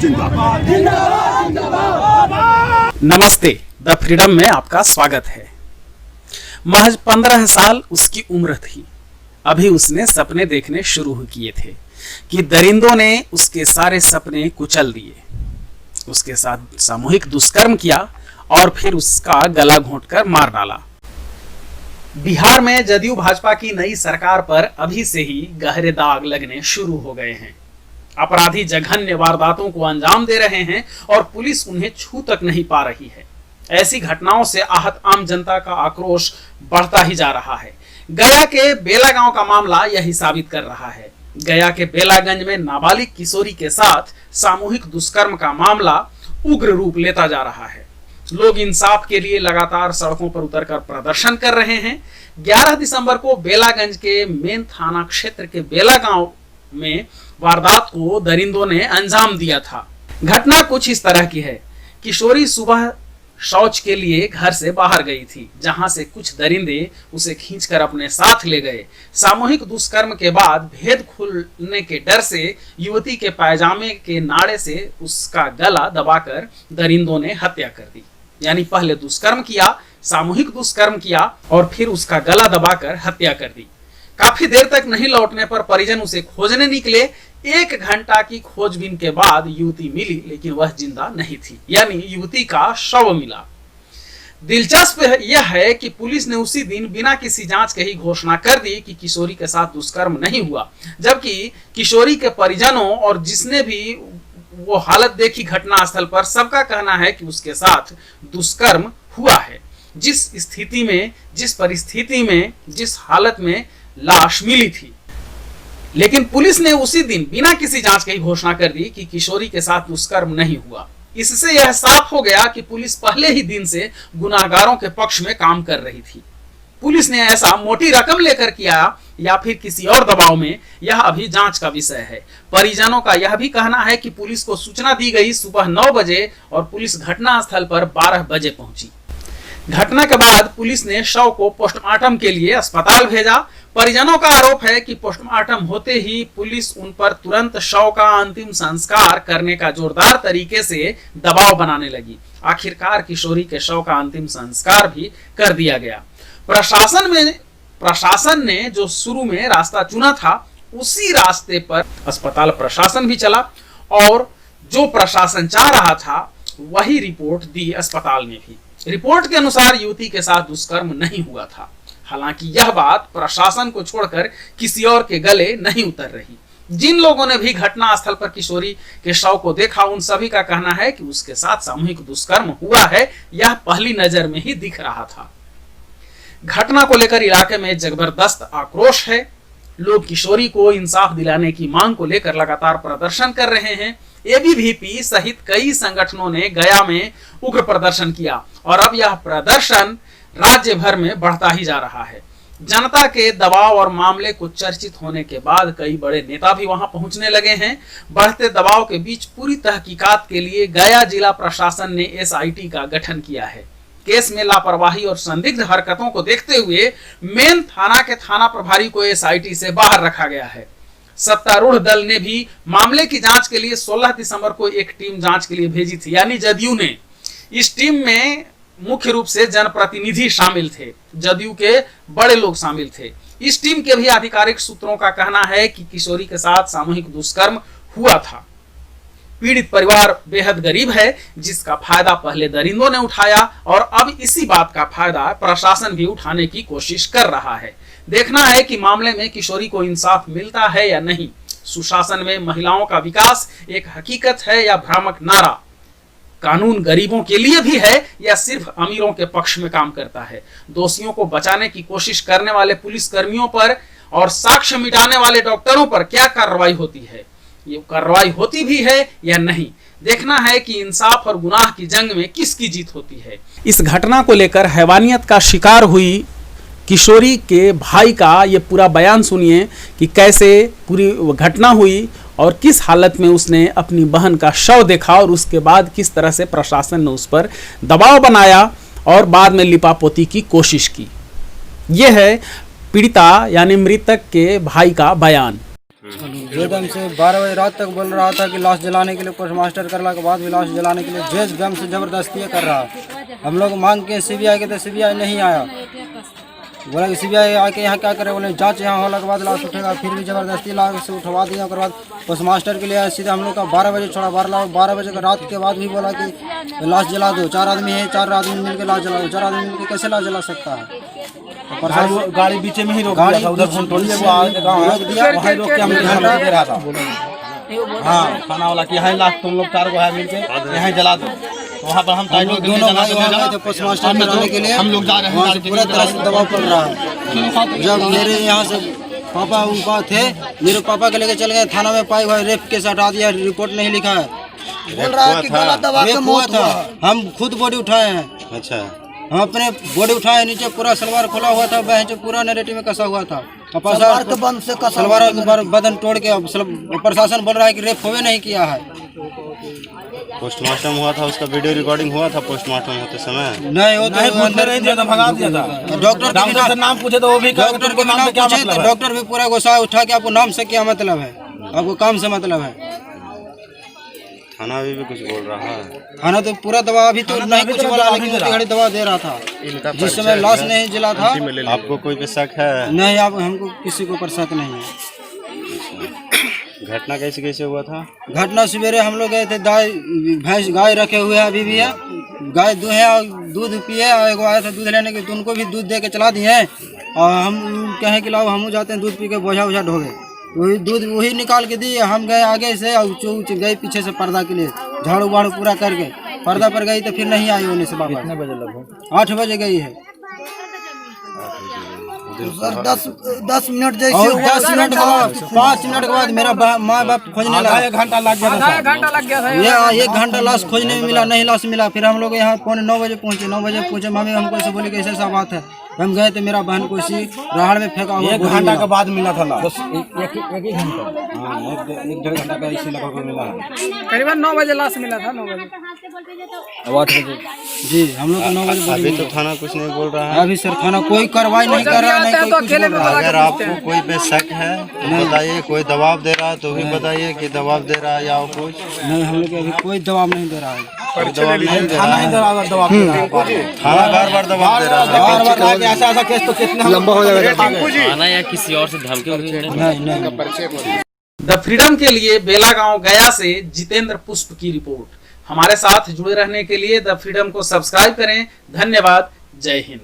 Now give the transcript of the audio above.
जिंदाबाद। नमस्ते, the freedom में आपका स्वागत है। महज 15 साल उसकी उम्र थी। अभी उसने सपने देखने शुरू किए थे कि दरिंदों ने उसके सारे सपने कुचल दिए, उसके साथ सामूहिक दुष्कर्म किया और फिर उसका गला घोंटकर मार डाला। बिहार में जदयू भाजपा की नई सरकार पर अभी से ही गहरे दाग लगने शुरू हो गए हैं। अपराधी जघन्य वारदातों को अंजाम दे रहे हैं और पुलिस उन्हें छू तक नहीं पा रही है। ऐसी घटनाओं से आहत आम जनता का आक्रोश बढ़ता ही जा रहा है। गया के बेला गांव का मामला यही साबित कर रहा है। गया के बेलागंज में नाबालिग किशोरी के साथ सामूहिक दुष्कर्म का मामला उग्र रूप लेता जा रहा है। लोग इंसाफ के लिए लगातार सड़कों पर उतरकर प्रदर्शन कर रहे हैं। 11 दिसंबर को बेलागंज के मेन थाना क्षेत्र के बेला गांव में वारदात को दरिंदों ने अंजाम दिया था। घटना कुछ इस तरह की है। किशोरी सुबह शौच के लिए घर से बाहर गई थी, जहां से कुछ दरिंदे उसे खींचकर अपने साथ ले गए। सामूहिक दुष्कर्म के बाद भेद खुलने के डर से युवती के पायजामे के नाड़े से उसका गला दबाकर दरिंदों ने हत्या कर दी। यानी पहले दुष्कर्म किया, सामूहिक दुष्कर्म किया और फिर उसका गला दबाकर हत्या कर दी। काफी देर तक नहीं लौटने पर परिजन उसे खोजने निकले। 1 घंटा की खोजबीन के बाद युवती मिली, लेकिन वह जिंदा नहीं थी, यानी युवती का शव मिला। दिलचस्प यह है कि पुलिस ने उसी दिन बिना किसी जांच के ही घोषणा कर दी कि किशोरी के साथ दुष्कर्म नहीं हुआ, जबकि किशोरी के परिजनों और जिसने भी वो हालत देखी घटनास्थल पर, सबका कहना है कि उसके साथ दुष्कर्म हुआ है। जिस स्थिति में, जिस परिस्थिति में, जिस हालत में लाश मिली थी, लेकिन पुलिस ने उसी दिन बिना किसी जांच के ही घोषणा कर दी कि किशोरी के साथ दुष्कर्म नहीं हुआ। इससे यह साफ हो गया कि पुलिस पहले ही दिन से गुनाहगारों के पक्ष में काम कर रही थी। पुलिस ने ऐसा मोटी रकम लेकर किया या फिर किसी और दबाव में, यह अभी जांच का विषय है। परिजनों का यह भी कहना है कि पुलिस को सूचना दी गई सुबह 9 बजे और पुलिस घटनास्थल पर 12 बजे पहुंची। घटना के बाद पुलिस ने शव को पोस्टमार्टम के लिए अस्पताल भेजा। परिजनों का आरोप है कि पोस्टमार्टम होते ही पुलिस उन पर तुरंत शव का अंतिम संस्कार करने का जोरदार तरीके से दबाव बनाने लगी। आखिरकार किशोरी के शव का अंतिम संस्कार भी कर दिया गया। प्रशासन ने जो शुरू में रास्ता चुना था, उसी रास्ते पर अस्पताल प्रशासन भी चला और जो प्रशासन चाह रहा था वही रिपोर्ट दी अस्पताल ने भी। रिपोर्ट के अनुसार युवती के साथ दुष्कर्म नहीं हुआ था। हालांकि यह बात प्रशासन को छोड़कर किसी और के गले नहीं उतर रही। जिन लोगों ने भी घटनास्थल पर किशोरी के शव को देखा, उन सभी का कहना है कि उसके साथ सामूहिक दुष्कर्म हुआ है। यह पहली नजर में ही दिख रहा था। घटना को लेकर इलाके में जबरदस्त आक्रोश है। लोग किशोरी को इंसाफ दिलाने की मांग को लेकर लगातार प्रदर्शन कर रहे हैं। एबीवीपी सहित कई संगठनों ने गया में उग्र प्रदर्शन किया और अब यह प्रदर्शन राज्य भर में बढ़ता ही जा रहा है। जनता के दबाव और मामले को चर्चित होने के बाद कई बड़े नेता भी वहां पहुंचने लगे हैं। बढ़ते दबाव के बीच पूरी तहकीकात के लिए गया जिला प्रशासन ने एसआईटी का गठन किया है। केस में लापरवाही और संदिग्ध हरकतों को देखते हुए मेन थाना के थाना प्रभारी को एसआईटी से बाहर रखा गया है। सत्तारूढ़ दल ने भी मामले की जांच के लिए 16 दिसंबर को एक टीम जांच के लिए भेजी थी, यानी जदयू ने। इस टीम में मुख्य रूप से जनप्रतिनिधि शामिल थे, जदयू के बड़े लोग शामिल थे। इस टीम के भी आधिकारिक सूत्रों का कहना है कि किशोरी के साथ सामूहिक दुष्कर्म हुआ था। पीड़ित परिवार बेहद गरीब है, जिसका फायदा पहले दरिंदों ने उठाया और अब इसी बात का फायदा प्रशासन भी उठाने की कोशिश कर रहा है। देखना है कि मामले में किशोरी को इंसाफ मिलता है या नहीं। सुशासन में महिलाओं का विकास एक हकीकत है या भ्रामक नारा? कानून गरीबों के लिए भी है या सिर्फ अमीरों के पक्ष में काम करता है? दोषियों को बचाने की कोशिश करने वाले पुलिस कर्मियों पर और साक्ष्य मिटाने वाले डॉक्टरों पर क्या कार्रवाई होती है? ये कार्रवाई होती भी है या नहीं? देखना है कि इंसाफ और गुनाह की जंग में किसकी जीत होती है। इस घटना को लेकर हैवानियत का शिकार हुई किशोरी के भाई का ये पूरा बयान सुनिए कि कैसे पूरी घटना हुई और किस हालत में उसने अपनी बहन का शव देखा और उसके बाद किस तरह से प्रशासन ने उस पर दबाव बनाया और बाद में लिपापोती की कोशिश की। यह है पीड़िता यानी मृतक के भाई का बयान। एकदम से 12 बजे रात तक बोल रहा था कि लाश जलाने के लिए, पोस्टमास्टर करने के बाद भी लाश जलाने के लिए देश दम से जबरदस्ती कर रहा है। हम लोग मांग के सीबीआई के, तो सीबीआई नहीं आया। बोला कि सीबीआई आके यहाँ क्या करे, बोले जांच यहाँ होने के बाद लाश उठेगा, फिर भी जबरदस्ती लाश से उठवा दिया। उसके बाद पोस्टमास्टर के लिए सीधे हम लोग का 12 बजे छोड़ा, 12 बजे का रात के बाद भी बोला कि लाश जला दो। 4 आदमी है, 4 आदमी मिलकर लाश जला दो। 4 आदमी मिलकर कैसे लाश जला सकता है? गाड़ी बीच में ही रोक गाड़ी दिया था, उधर रोक दिया, वहाँ रोक के हम ध्यान दे रहा था। हाँ, खाना वाला कि यहाँ लाश तुम लोग 4 को है मिलके यहाँ जला दो। वहाँ पर हम दोनों भाई वहाँ गए थे पोस्टमास्टर कराने के लिए। हम लोग जा रहे हैं, पूरा तरह से दबाव पड़ रहा है। जब मेरे यहाँ से पापा उनका थे, मेरे पापा के लेके चल गए थाना में, पाई हुआ रेप केस हटा दिया, रिपोर्ट नहीं लिखा है, बोल रहा है कि गला दबा के हुआ था। हम खुद बॉडी उठाए हैं। अच्छा, हम अपने बॉडी उठाए, नीचे पूरा सलवार खुला हुआ था, बहन पूरा नैरेटिव में कसा हुआ था। सलवार के बंद से सलवार के बदन तोड़ के प्रशासन बोल रहा है कि रेप होवे नहीं किया है। पोस्टमार्टम हुआ था, उसका वीडियो रिकॉर्डिंग हुआ था पोस्टमार्टम होते समय? नहीं, वो तो अंदर नहीं दिया था, भगा दिया था। डॉक्टर के नाम पूछे तो वो भी डॉक्टर को नाम क्या मतलब है? डॉक्टर भी पूरा गुस्सा उठा के आपको नाम से क्या मतलब है, आपको काम से मतलब है। थाना भी कुछ बोल रहा है। थाना तो पूरा दवा अभी तो नहीं कुछ बोला, लेकिन घड़ी दवा दे रहा था जिस समय लाश नहीं जला था। आपको कोई पे शक है? नहीं, आप हमको किसी को पर शक नहीं है। घटना कैसे कैसे हुआ था? घटना सवेरे हम लोग गए थे, भैंस गाय रखे हुए हैं, अभी भी है गाय, दूध पिए, और एगो आया था दूध लेने के, तो उनको भी दूध दे के चला दिए। और हम कहे कि लाओ हम जाते हैं दूध पी के बोझा उझा ढोगे, वही दूध वही निकाल के दिए। हम गए आगे से और चौच गए पीछे से पर्दा के लिए, झाड़ू वाड़ू पूरा करके पर्दा पर गई, तो फिर नहीं आई होने से वापस। 8 बजे गई है। 10 मिनट जैसे 10 मिनट बाद 5 मिनट के बाद मेरा माँ बाप खोजने लगा। 1 घंटा लग गया था। ये 1 घंटा लाश खोजने में मिला, नहीं लाश मिला। फिर हम लोग यहाँ 9:15 बजे पहुँचे। 9 बजे पहुँचे, मम्मी हमको ऐसे बोली कैसे ऐसा बात है। हम गए थे, मेरा बहन को इसी राहड़ में फेंका हुआ 1 घंटा के बाद मिला था लाश। 1 घंटा, हाँ, 1-1.5 घंटा का इसी लगभग मिला है। करीबन 9 बजे लाश मिला था। 9 बजे 8 बजे जी, हम लोग 9 बजे। अभी तो थाना कुछ नहीं बोल रहा है। अभी सर थाना कोई कार्रवाई नहीं कर रहा, नहीं कोई कुछ बोल रहा है। अगर आपको कोई पे शक है तो बताइए, कोई दबाव दे रहा है तो भी बताइए कि दबाव दे रहा है या कुछ नहीं। हम लोग अभी कोई दबाव नहीं दे रहा है। दबाव नहीं दे रहा थाना ही है। दबाव दे रहा है। थाना बार दबाव दे रहा है। बार-बार ऐसा केस तो कितना लंबा हो जाएगा। थाना या किसी और से धमकी नहीं। द फ्रीडम के लिए बेलागांव गया से जितेंद्र पुष्प की रिपोर्ट। हमारे साथ जुड़े रहने के लिए द फ्रीडम को सब्सक्राइब करें। धन्यवाद। जय हिंद।